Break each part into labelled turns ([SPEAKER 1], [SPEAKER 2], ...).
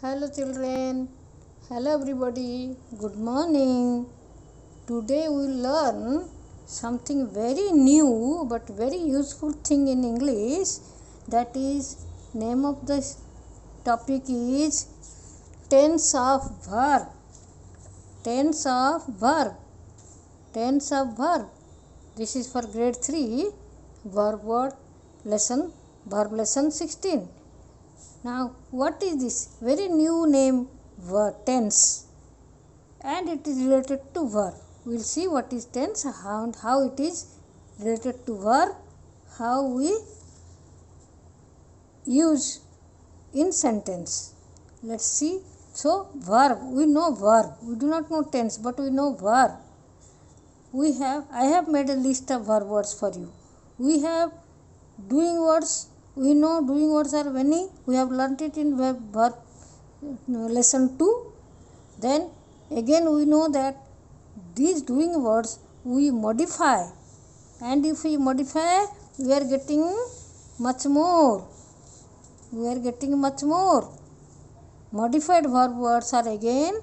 [SPEAKER 1] Hello children, hello everybody, good morning. Today we will learn something very new but very useful thing in English. That is, name of the topic is tense of verb. Tense of verb. Tense of verb. This is for grade 3 verb word lesson, verb lesson 16. Now, what is this? Very new name, verb, tense, and it is related to verb. We will see what is tense, how it is related to verb, how we use in sentence. Let's see. So, verb, we know verb. We do not know tense, but we know verb. I have made a list of verb words for you. We have doing words. We know doing words are many. We have learnt it in verb lesson 2. Then again we know that these doing words we modify, and if we modify we are getting much more. Modified verb words are again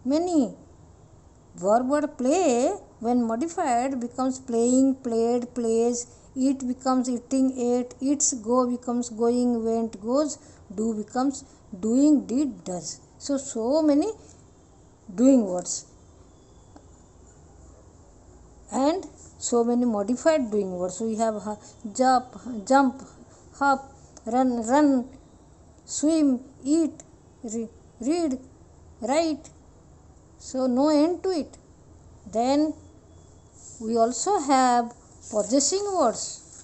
[SPEAKER 1] many. Verb word play, when modified, becomes playing, played, plays. Eat becomes eating, ate. Eats, go becomes going, went, goes. Do becomes doing, did, does. So many doing words and so many modified doing words. We have jump, hop, run, swim, eat, read, write. So no end to it. Then we also have possessing words,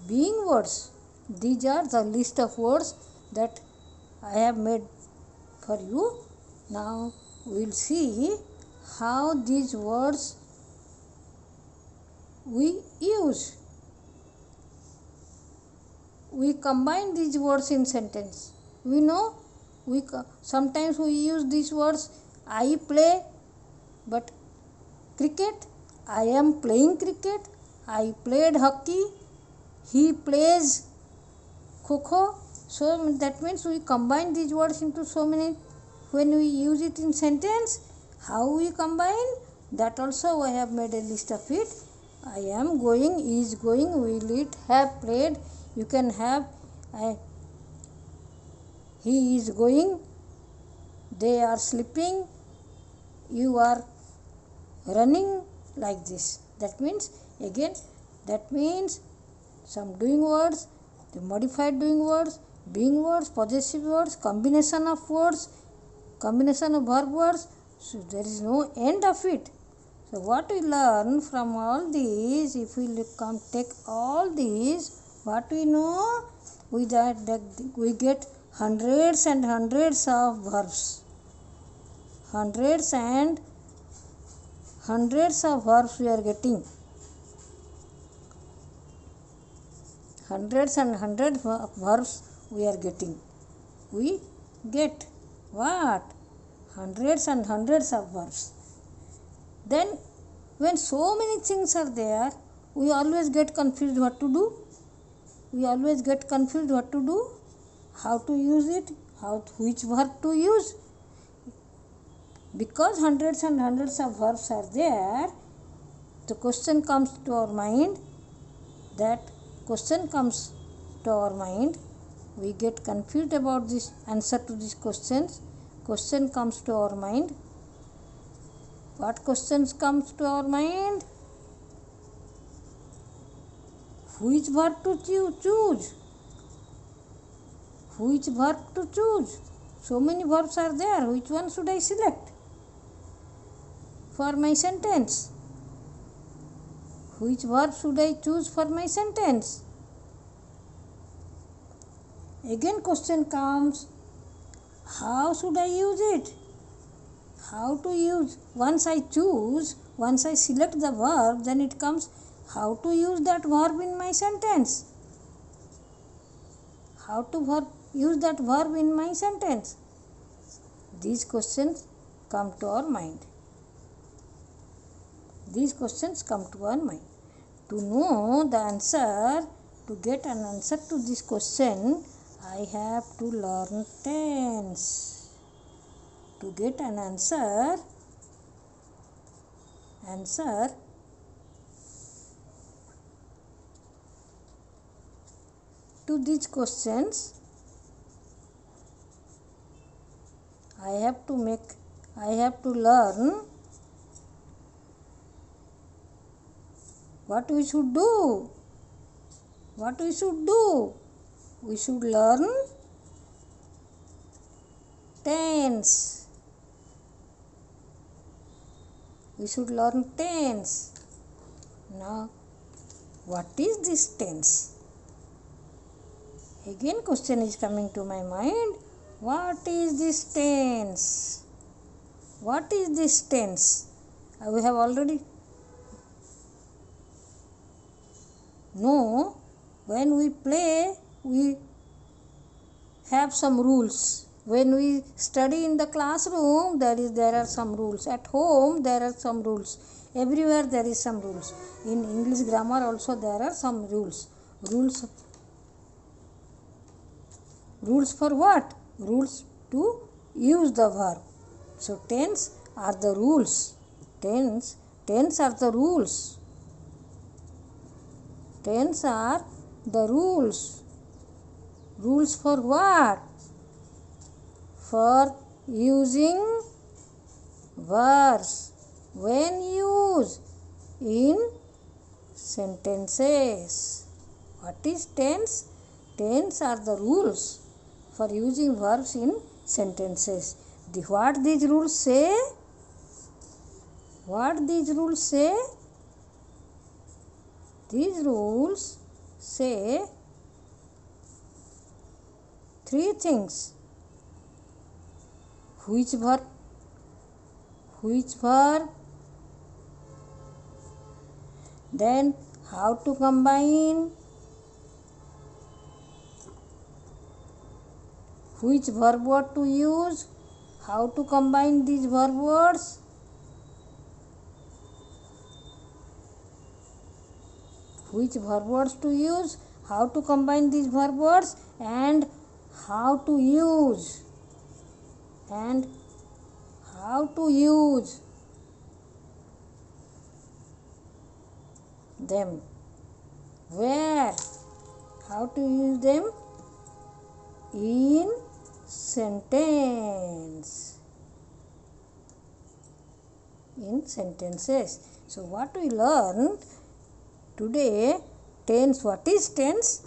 [SPEAKER 1] being words. These are the list of words that I have made for you. Now we will see how these words we use. We combine these words in sentence. We know sometimes we use these words. I play but cricket. I am playing cricket. I played hockey. He plays kho. So that means we combine these words into so many. When we use it in sentence, how we combine, that also I have made a list of it. I am going, is going, will eat, have played. You can have he is going, they are sleeping, you are running, like this. That means some doing words, the modified doing words, being words, possessive words, combination of words, combination of verb words. So there is no end of it. So what we learn from all these, if we take all these, what we know, we get hundreds and hundreds of verbs. Hundreds and hundreds of verbs we are getting. Hundreds and hundreds of verbs we are getting. We get what? Hundreds and hundreds of verbs. Then when so many things are there, we always get confused what to do. How to use it, which verb to use. Because hundreds and hundreds of verbs are there, the question comes to our mind. We get confused about this answer to these questions. Question comes to our mind. What questions comes to our mind? Which verb to choose? Which verb to choose? So many verbs are there. Which one should I select for my sentence? Which verb should I choose for my sentence? Again question comes, how should I use it? How to use? Once I select the verb, then it comes how to use that verb in my sentence. How to use that verb in my sentence? These questions come to our mind. To know the answer, to get an answer to this question, I have to learn tense. To get an answer to these questions, I have to learn what we should do. We should learn tense. Now, what is this tense? Again, question is coming to my mind. What is this tense? We have already know when we play, we have some rules. When we study in the classroom, there are some rules. At home, there are some rules. Everywhere there is some rules. In English grammar also there are some rules. Rules for what? Rules to use the verb. So tense are the rules. Tense are the rules. Tense are the rules. Rules for what? For using verbs when used in sentences. What is tense? Tense are the rules for using verbs in sentences. What these rules say? These rules say three things. Which verb, then how to combine, which verb word to use, how to combine these verb words, which verb words to use, how to combine these verb words, and how to use them. Where? How to use them in sentences. So what we learned today, tense. What is tense?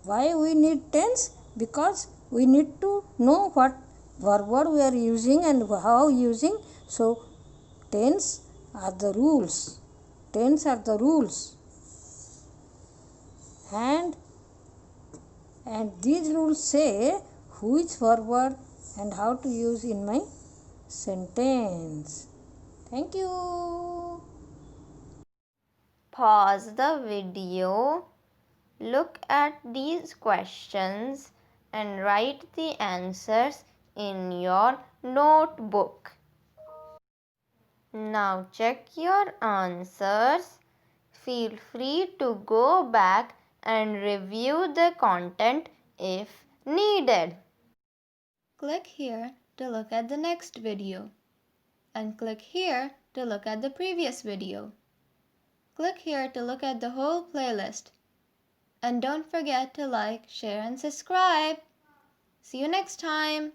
[SPEAKER 1] Why we need tense? Because we need to know what verb word we are using and how using. So tense are the rules. And these rules say which verb word and how to use in my sentence. Thank you.
[SPEAKER 2] Pause the video. Look at these questions and write the answers in your notebook. Now check your answers. Feel free to go back and review the content if needed. Click here to look at the next video, and click here to look at the previous video. Click here to look at the whole playlist. And don't forget to like, share, and subscribe. See you next time.